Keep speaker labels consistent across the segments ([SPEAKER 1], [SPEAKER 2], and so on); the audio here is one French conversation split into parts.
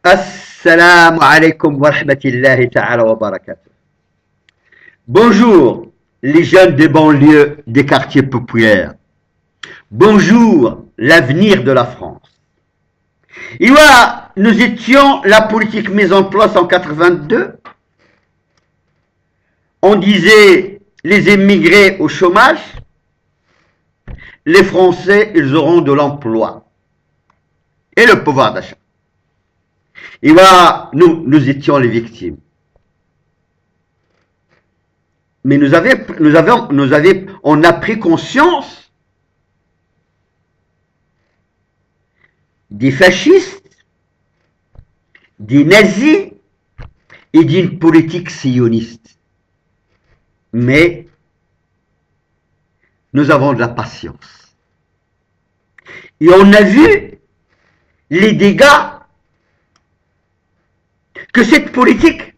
[SPEAKER 1] Assalamu alaikum wa rahmatullahi ta'ala wa barakatuh. Bonjour les jeunes des banlieues des quartiers populaires. Bonjour l'avenir de la France. Et voilà, nous étions la politique mise en place en 82. On disait les émigrés au chômage, les Français ils auront de l'emploi et le pouvoir d'achat. Et voilà, nous étions les victimes. Mais on a pris conscience des fascistes, des nazis et d'une politique sioniste. Mais nous avons de la patience. Et on a vu les dégâts que cette politique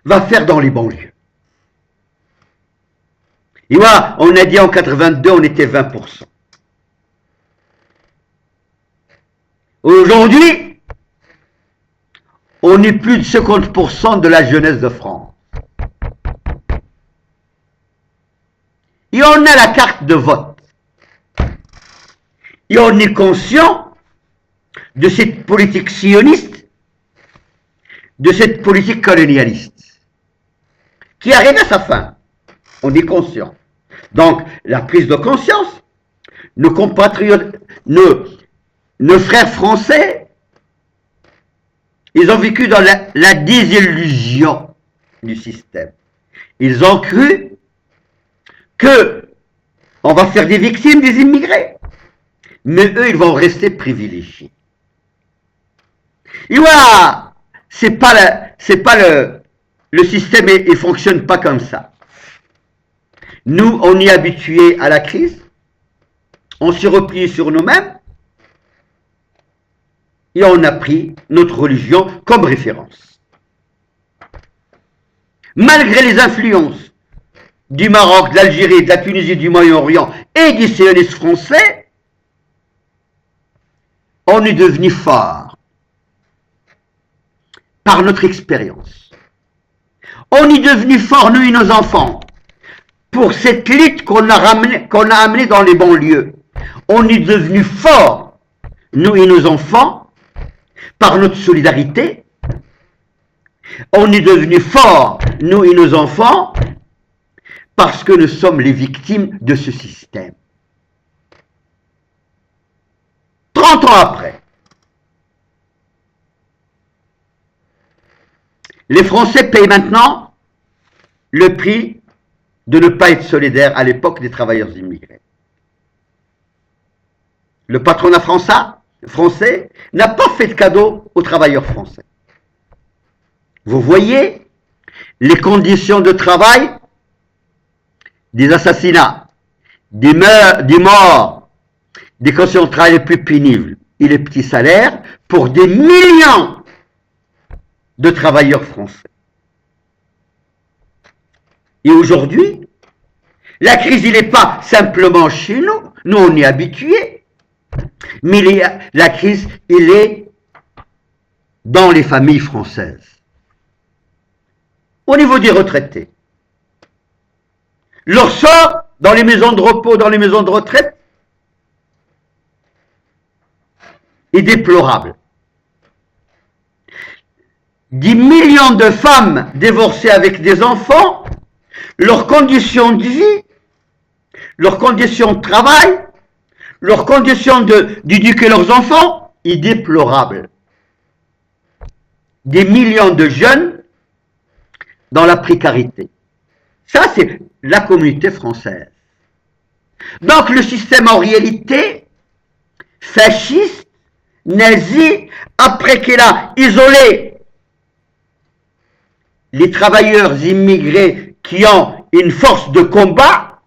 [SPEAKER 1] va faire dans les banlieues. Et voilà, on a dit en 82, on était 20%. Aujourd'hui, on est plus de 50% de la jeunesse de France. Et on a la carte de vote. Et on est conscient de cette politique sioniste, de cette politique colonialiste, qui arrive à sa fin. On est conscient. Donc, la prise de conscience, nos compatriotes, nos frères français, ils ont vécu dans la désillusion du système. Ils ont cru que on va faire des victimes des immigrés. Mais eux, ils vont rester privilégiés. Et voilà, c'est pas le système, il fonctionne pas comme ça. Nous, on est habitués à la crise, on s'est replié sur nous-mêmes, et on a pris notre religion comme référence. Malgré les influences du Maroc, de l'Algérie, de la Tunisie, du Moyen-Orient et des sionistes français, on est devenu fort par notre expérience. On est devenu fort, nous et nos enfants, pour cette lutte qu'on a amenée dans les banlieues. On est devenu fort, nous et nos enfants, par notre solidarité. On est devenu fort, nous et nos enfants, parce que nous sommes les victimes de ce système. 30 ans après, les Français payent maintenant le prix de ne pas être solidaires à l'époque des travailleurs immigrés. Le patronat français n'a pas fait de cadeau aux travailleurs français. Vous voyez les conditions de travail, des assassinats, des morts, des conditions de travail les plus pénibles et les petits salaires pour des millions de travailleurs français. Et aujourd'hui, la crise, il n'est pas simplement chez nous, nous on est habitués, mais la crise, il est dans les familles françaises. Au niveau des retraités, leur sort dans les maisons de repos, dans les maisons de retraite, est déplorable. 10 millions de femmes divorcées avec des enfants, leurs conditions de vie, leurs conditions de travail, leurs conditions d'éduquer leurs enfants est déplorable. Des millions de jeunes dans la précarité. Ça, c'est la communauté française. Donc, le système en réalité, fasciste, nazi, après qu'il a isolé les travailleurs immigrés qui ont une force de combat,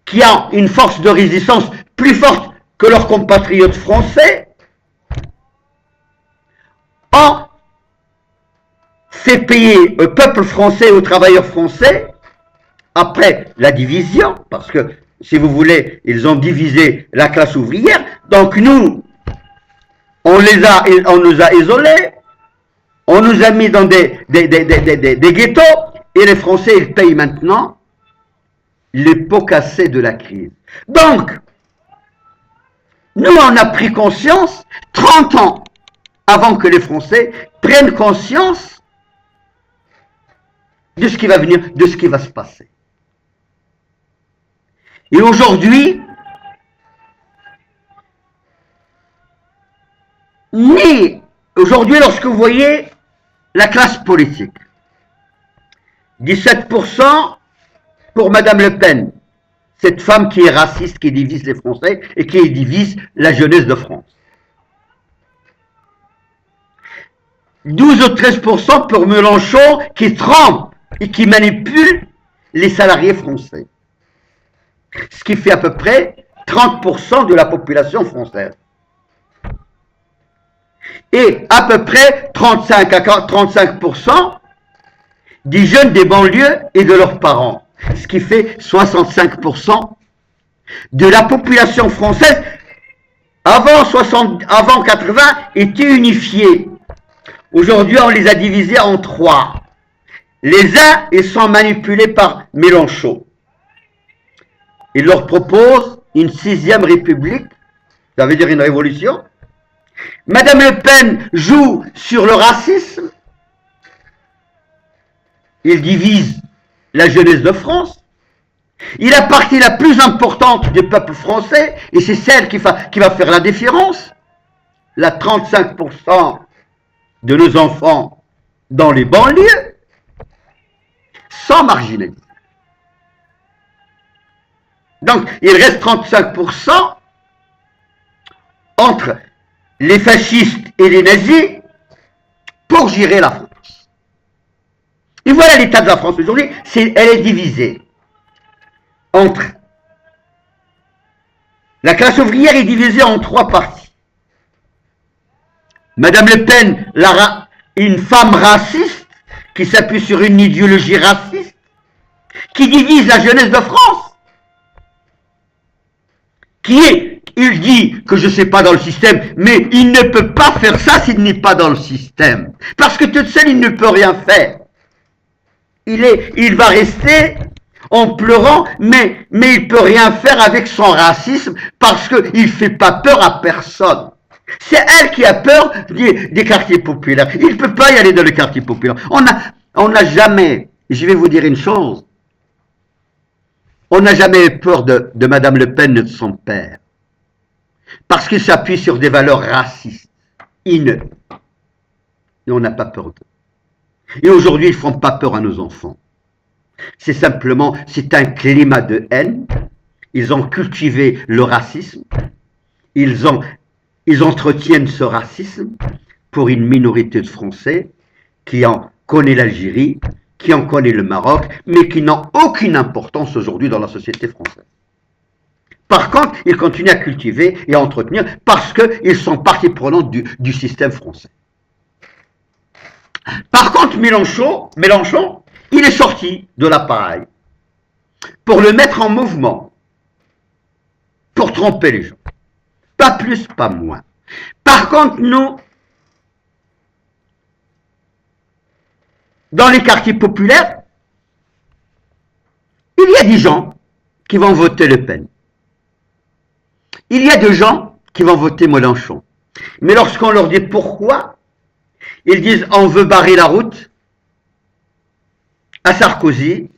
[SPEAKER 1] qui ont une force de résistance plus forte que leurs compatriotes français, ont fait payer au peuple français et aux travailleurs français, après la division, parce que, si vous voulez, ils ont divisé la classe ouvrière, donc nous, on nous a isolés, on nous a mis dans des ghettos, et les Français, ils payent maintenant les pots cassés de la crise. Donc, nous, on a pris conscience 30 ans avant que les Français prennent conscience de ce qui va venir, de ce qui va se passer. Et aujourd'hui, lorsque vous voyez la classe politique, 17% pour Madame Le Pen, cette femme qui est raciste, qui divise les Français et qui divise la jeunesse de France. 12 ou 13% pour Mélenchon qui trempe et qui manipule les salariés français. Ce qui fait à peu près 30% de la population française. Et à peu près 35 à 35% des jeunes des banlieues et de leurs parents. Ce qui fait 65% de la population française avant 80 était unifiée. Aujourd'hui, on les a divisés en 3. Les uns, ils sont manipulés par Mélenchon. Il leur propose une 6e république, ça veut dire une révolution. Madame Le Pen joue sur le racisme. Il divise la jeunesse de France. Il a partie la plus importante du peuple français, et c'est celle qui va faire la différence. La 35% de nos enfants dans les banlieues, sans marginaliser. Donc, il reste 35% entre les fascistes et les nazis pour gérer la France. Et voilà l'état de la France aujourd'hui, elle est divisée entre... La classe ouvrière est divisée en 3 parties. Madame Le Pen, une femme raciste, qui s'appuie sur une idéologie raciste, qui divise la jeunesse de France, il dit que je ne sais pas dans le système, mais il ne peut pas faire ça s'il n'est pas dans le système. Parce que toute seule, il ne peut rien faire. Il va rester en pleurant, mais il ne peut rien faire avec son racisme parce qu'il ne fait pas peur à personne. C'est elle qui a peur des quartiers populaires. Il ne peut pas y aller dans les quartiers populaires. On n'a jamais, je vais vous dire une chose, on n'a jamais eu peur de Madame Le Pen et de son père. Parce qu'il s'appuie sur des valeurs racistes, haineuses. Et on n'a pas peur d'eux. Et aujourd'hui, ils ne font pas peur à nos enfants. C'est un climat de haine. Ils ont cultivé le racisme. Ils entretiennent ce racisme pour une minorité de Français qui en connaît l'Algérie, qui en connaît le Maroc, mais qui n'ont aucune importance aujourd'hui dans la société française. Par contre, ils continuent à cultiver et à entretenir parce qu'ils sont partie prenante du système français. Par contre, Mélenchon, il est sorti de l'appareil pour le mettre en mouvement, pour tromper les gens. Pas plus, pas moins. Par contre, nous, dans les quartiers populaires, il y a des gens qui vont voter Le Pen. Il y a des gens qui vont voter Mélenchon. Mais lorsqu'on leur dit pourquoi, ils disent on veut barrer la route à Sarkozy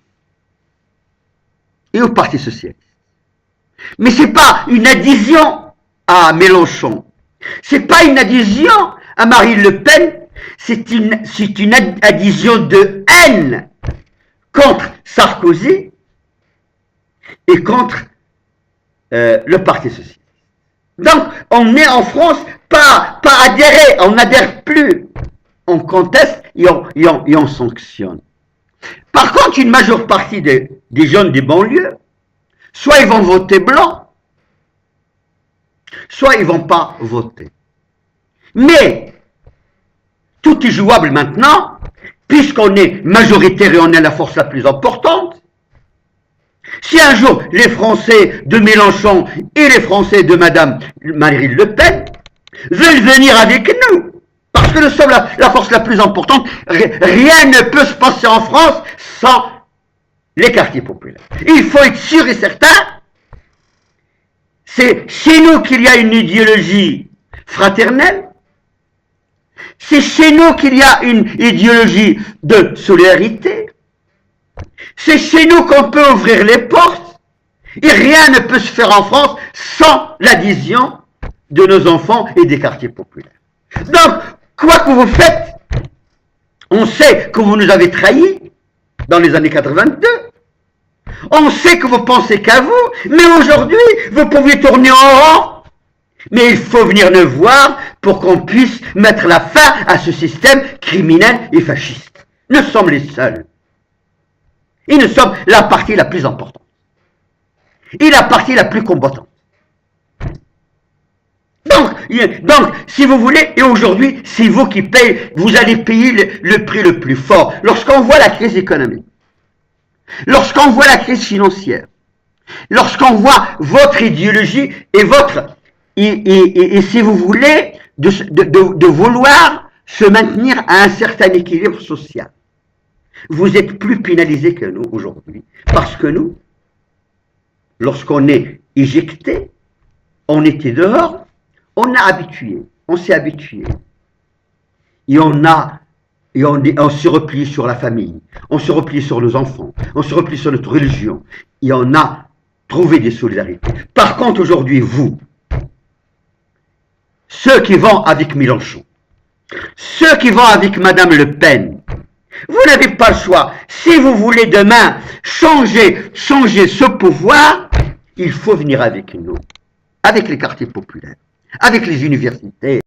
[SPEAKER 1] et au Parti Socialiste. Mais ce n'est pas une adhésion à Mélenchon. Ce n'est pas une adhésion à Marine Le Pen. C'est une adhésion de haine contre Sarkozy et contre le Parti Socialiste. Donc, on est en France pas adhéré, on n'adhère plus. On conteste et on sanctionne. Par contre, une majeure partie des jeunes des banlieues, soit ils vont voter blanc, soit ils ne vont pas voter. Mais, tout est jouable maintenant, puisqu'on est majoritaire et on est la force la plus importante. Si un jour les Français de Mélenchon et les Français de Madame Marine Le Pen veulent venir avec nous. Parce que nous sommes la force la plus importante. Rien ne peut se passer en France sans les quartiers populaires. Il faut être sûr et certain. C'est chez nous qu'il y a une idéologie fraternelle. C'est chez nous qu'il y a une idéologie de solidarité. C'est chez nous qu'on peut ouvrir les portes. Et rien ne peut se faire en France sans l'adhésion de nos enfants et des quartiers populaires. Donc, quoi que vous faites, on sait que vous nous avez trahis dans les années 82. On sait que vous pensez qu'à vous, mais aujourd'hui, vous pouvez tourner en rond. Mais il faut venir nous voir pour qu'on puisse mettre la fin à ce système criminel et fasciste. Nous sommes les seuls. Et nous sommes la partie la plus importante. Et la partie la plus combattante. Donc, si vous voulez, et aujourd'hui, c'est vous qui payez, vous allez payer le prix le plus fort. Lorsqu'on voit la crise économique, lorsqu'on voit la crise financière, lorsqu'on voit votre idéologie et votre, et si vous voulez, de vouloir se maintenir à un certain équilibre social, vous êtes plus pénalisés que nous aujourd'hui. Parce que nous, lorsqu'on est éjecté, on était dehors, on s'est habitué. Et on se replie sur la famille, on se replie sur nos enfants, on se replie sur notre religion. Et on a trouvé des solidarités. Par contre, aujourd'hui, vous, ceux qui vont avec Mélenchon, ceux qui vont avec Madame Le Pen, vous n'avez pas le choix. Si vous voulez demain changer ce pouvoir, il faut venir avec nous, avec les quartiers populaires, avec les universités.